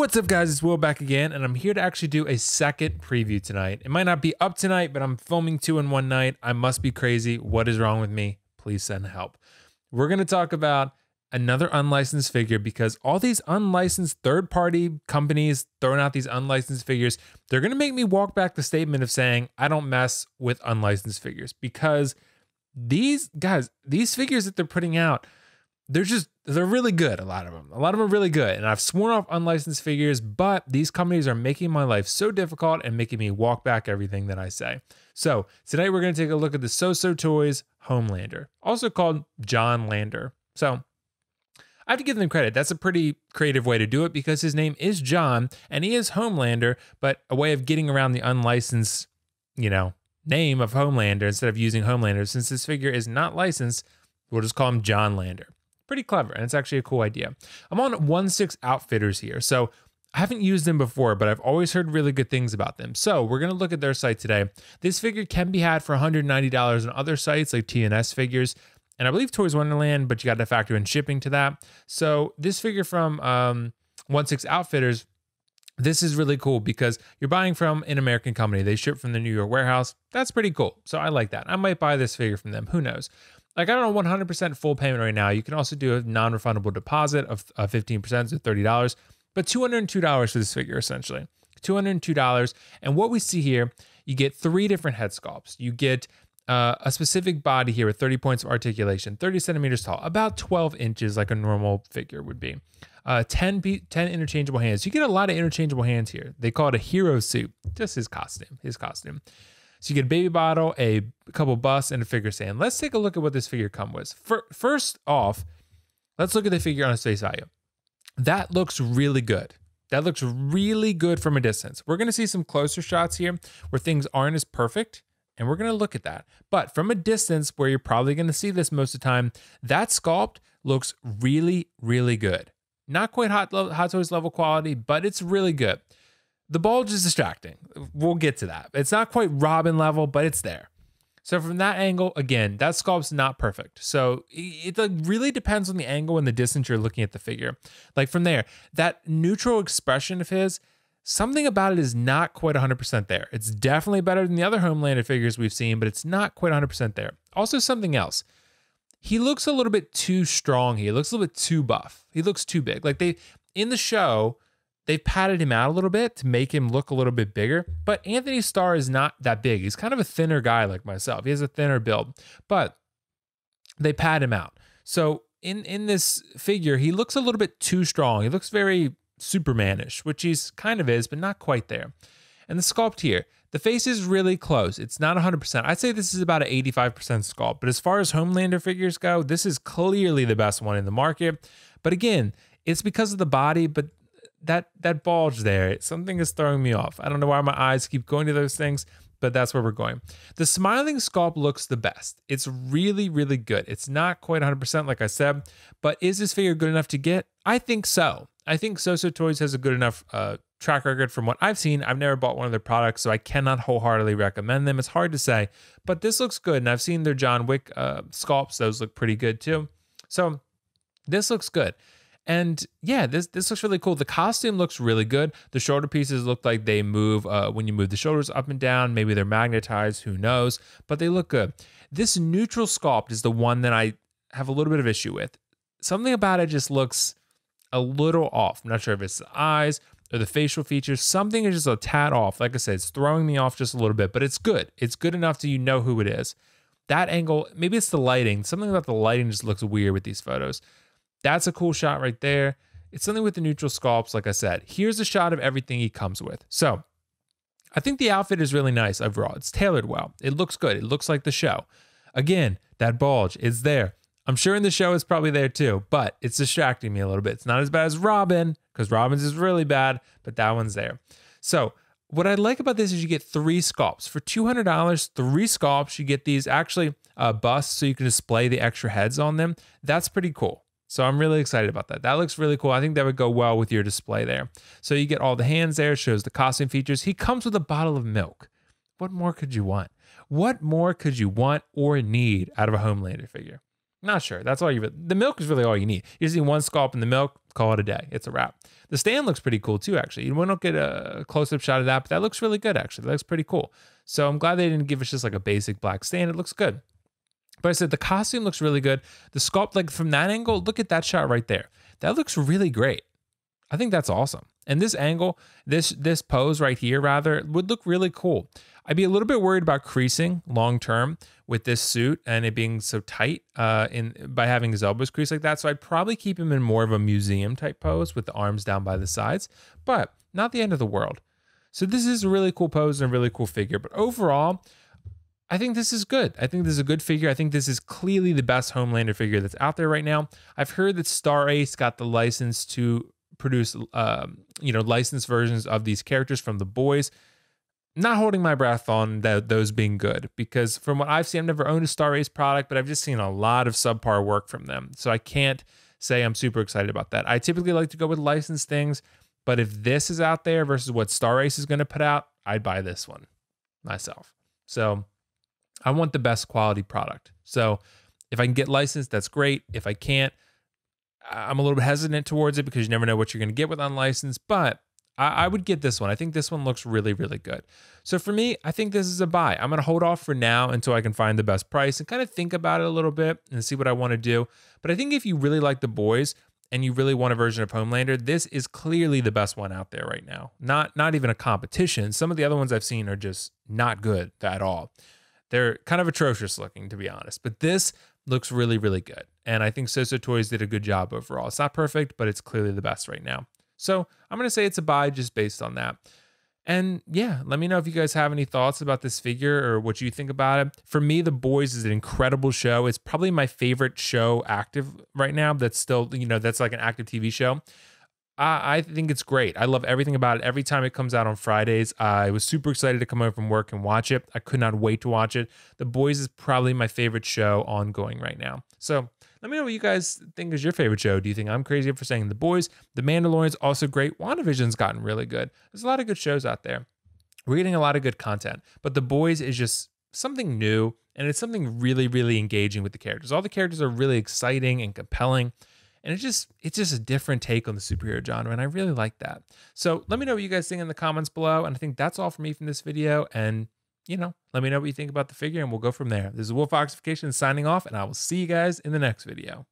What's up, guys? It's Will back again, and I'm here to actually do a second preview tonight. It might not be up tonight, but I'm filming 2 in one night. I must be crazy. What is wrong with me? Please send help. We're going to talk about another unlicensed figure because all these unlicensed third-party companies throwing out these unlicensed figures, they're going to make me walk back the statement of saying I don't mess with unlicensed figures because these figures that they're putting out, they're really good. A lot of them are really good. And I've sworn off unlicensed figures, but these companies are making my life so difficult and making me walk back everything that I say. So tonight we're going to take a look at the SooSoo Toys Homelander, also called John Lander. So I have to give them credit. That's a pretty creative way to do it because his name is John and he is Homelander, but a way of getting around the unlicensed, name of Homelander instead of using Homelander. Since this figure is not licensed, we'll just call him John Lander. Pretty clever, and it's actually a cool idea. I'm on 1/6 Outfitters here, so I haven't used them before, but I've always heard really good things about them. So we're going to look at their site today. This figure can be had for $190 on other sites like TNS Figures, and I believe Toys Wonderland, but you got to factor in shipping to that. So this figure from 1/6 Outfitters, this is really cool because you're buying from an American company. They ship from the New York warehouse. That's pretty cool. So I like that. I might buy this figure from them. Who knows? Like, I don't know, 100% full payment right now. You can also do a non-refundable deposit of 15%, so $30, but $202 for this figure, essentially. $202. And what we see here, you get 3 different head sculpts. You get a specific body here with 30 points of articulation, 30 centimeters tall, about 12 inches like a normal figure would be. 10 interchangeable hands. You get a lot of interchangeable hands here. They call it a hero suit, just his costume. So you get a baby bottle, a couple busts, and a figure stand. Let's take a look at what this figure comes with. First off, let's look at the figure on its face value. That looks really good. That looks really good from a distance. We're going to see some closer shots here where things aren't as perfect, and we're going to look at that. But from a distance where you're probably going to see this most of the time, that sculpt looks really, really good. Not quite Hot Toys level quality, but it's really good. The bulge is distracting. We'll get to that. It's not quite Robin level, but it's there. So from that angle, again, that sculpt's not perfect. So it really depends on the angle and the distance you're looking at the figure. Like from there, that neutral expression of his, something about it is not quite 100% there. It's definitely better than the other Homelander figures we've seen, but it's not quite 100% there. Also, something else. He looks a little bit too strong here. He looks a little bit too buff. He looks too big. Like in the show, they've padded him out a little bit to make him look a little bit bigger, but Anthony Starr is not that big. He's kind of a thinner guy like myself. He has a thinner build, but they pad him out. So in this figure, he looks a little bit too strong. He looks very Superman-ish, which he's kind of is, but not quite there. And the sculpt here, the face is really close. It's not 100%. I'd say this is about an 85% sculpt, but as far as Homelander figures go, this is clearly the best one in the market. But again, it's because of the body, but that bulge there, something is throwing me off. I don't know why my eyes keep going to those things, but that's where we're going. The smiling sculpt looks the best. It's really, really good. It's not quite 100% like I said, but is this figure good enough to get? I think so. I think SooSoo Toys has a good enough track record from what I've seen. I've never bought one of their products, so I cannot wholeheartedly recommend them. It's hard to say, but this looks good, and I've seen their John Wick sculpts. Those look pretty good too. So this looks good. And yeah, this looks really cool. The costume looks really good. The shoulder pieces look like they move when you move the shoulders up and down. Maybe they're magnetized, who knows? But they look good. This neutral sculpt is the one that I have a little bit of issue with. Something about it just looks a little off. I'm not sure if it's the eyes or the facial features. Something is just a tad off. Like I said, it's throwing me off just a little bit, but it's good. It's good enough so you know who it is. That angle, maybe it's the lighting. Something about the lighting just looks weird with these photos. That's a cool shot right there. It's something with the neutral sculpts, like I said. Here's a shot of everything he comes with. So I think the outfit is really nice overall. It's tailored well. It looks good. It looks like the show. Again, that bulge is there. I'm sure in the show it's probably there too, but it's distracting me a little bit. It's not as bad as Robin, because Robin's is really bad, but that one's there. So what I like about this is you get 3 sculpts. For $200, 3 sculpts. You get these actually busts so you can display the extra heads on them. That's pretty cool. So I'm really excited about that. That looks really cool. I think that would go well with your display there. So you get all the hands there, shows the costume features. He comes with a bottle of milk. What more could you want? What more could you want or need out of a Homelander figure? Not sure. That's all the milk is really all you need. You just need one sculpt in the milk, call it a day. It's a wrap. The stand looks pretty cool too, actually. We don't get a close-up shot of that, but that looks really good, actually. That looks pretty cool. So I'm glad they didn't give us just like a basic black stand. It looks good. But I said the costume looks really good. The sculpt, like from that angle, look at that shot right there. That looks really great. I think that's awesome. And this angle, this pose right here, rather, would look really cool. I'd be a little bit worried about creasing long term with this suit and it being so tight by having his elbows creased like that. So I'd probably keep him in more of a museum type pose with the arms down by the sides, but not the end of the world. So this is a really cool pose and a really cool figure. But overall, I think this is good. I think this is a good figure. I think this is clearly the best Homelander figure that's out there right now. I've heard that Star Ace got the license to produce, licensed versions of these characters from the boys. Not holding my breath on those being good, because from what I've seen, I've never owned a Star Ace product, but I've just seen a lot of subpar work from them. So I can't say I'm super excited about that. I typically like to go with licensed things, but if this is out there versus what Star Ace is going to put out, I'd buy this one myself. So I want the best quality product. So if I can get licensed, that's great. If I can't, I'm a little bit hesitant towards it because you never know what you're going to get with unlicensed, but I would get this one. I think this one looks really, really good. So for me, I think this is a buy. I'm going to hold off for now until I can find the best price and kind of think about it a little bit and see what I want to do. But I think if you really like the boys and you really want a version of Homelander, this is clearly the best one out there right now. Not even a competition. Some of the other ones I've seen are just not good at all. They're kind of atrocious looking, to be honest. But this looks really, really good. And I think SooSoo Toys did a good job overall. It's not perfect, but it's clearly the best right now. So I'm going to say it's a buy just based on that. And yeah, let me know if you guys have any thoughts about this figure or what you think about it. For me, The Boys is an incredible show. It's probably my favorite show active right now. That's still, that's like an active TV show. I think it's great. I love everything about it. Every time it comes out on Fridays, I was super excited to come home from work and watch it. I could not wait to watch it. The Boys is probably my favorite show ongoing right now. So let me know what you guys think is your favorite show. Do you think I'm crazy for saying The Boys? The Mandalorian's also great. WandaVision's gotten really good. There's a lot of good shows out there. We're getting a lot of good content. But The Boys is just something new, and it's something really, really engaging with the characters. All the characters are really exciting and compelling. And it's just a different take on the superhero genre, and I really like that. So let me know what you guys think in the comments below. And I think that's all for me from this video. And, let me know what you think about the figure, and we'll go from there. This is WillFoxification signing off, and I will see you guys in the next video.